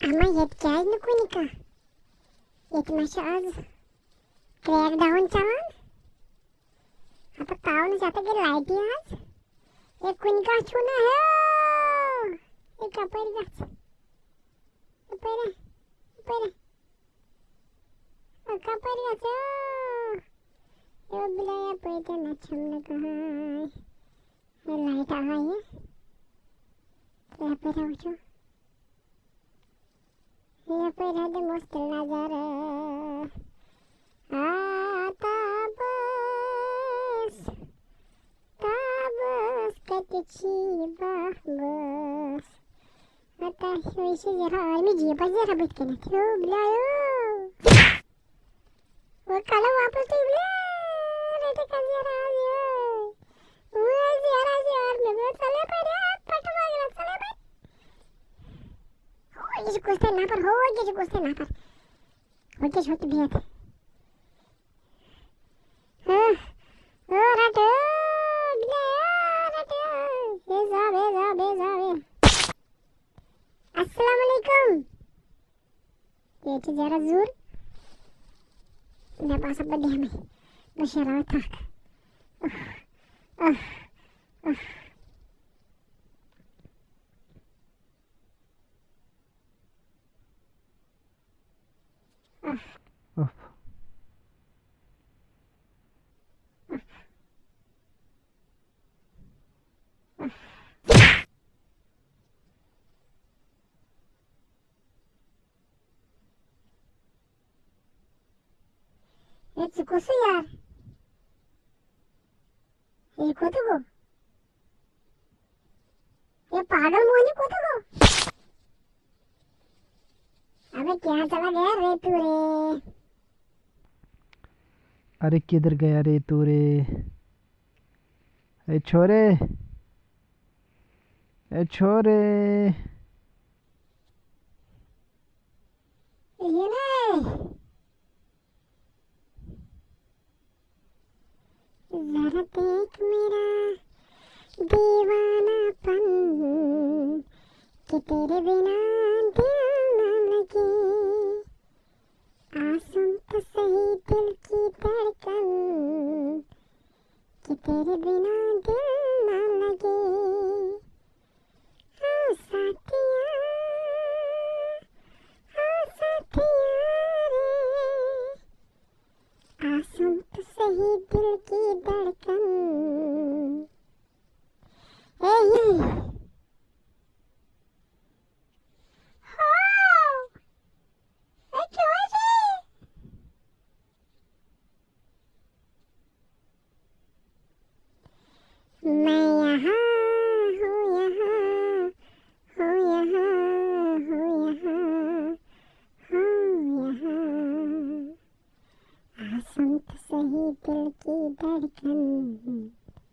Ama yetkili konika. Yetmezse az. Crackdown çalan. Hatta taun जाता के light आज. एक कोनिका छूना है. एक अपर गाछ. अपर. अपर गाछ. ये बुलाया पैदे न छमने कहाँ. ये लाइट आ गई है. यहाँ पे रहो जो. यहाँ पे रहते मस्त नजारा. Ketici bagus. Atas isi jera army जी pas जरा बैठ के ना तो बुलायो. वो कल वापस तो बुला रेटे का जरा आयो. वो जरा में वो चले पर पटवा गया चले पर. हो ये कुछ ना पर हो ये कुछ ना पर. वो के छोटी भी है. हाँ रातो Assalamualaikum. Ya jara zur. Nggak pas apa dia nih. Masyarakat. ये चिकोसु यार. ये कोतो को. ये पागल मोहनी कोतो को. अबे क्या चला गया रे तू रे. अरे किधर गया रे तू रे. ए छोरे. ए छोरे. ये ना. जरा देख मेरा दीवानापन कि तेरे बिना दिल न लगे. सुन तो सही दिल की धड़कन कि तेरे बिना दिल न लगे. हाँ साथिया रे. सुन तो सही दिल की धड़कन. मैं यहाँ सुन तो सही दिल की धड़कन.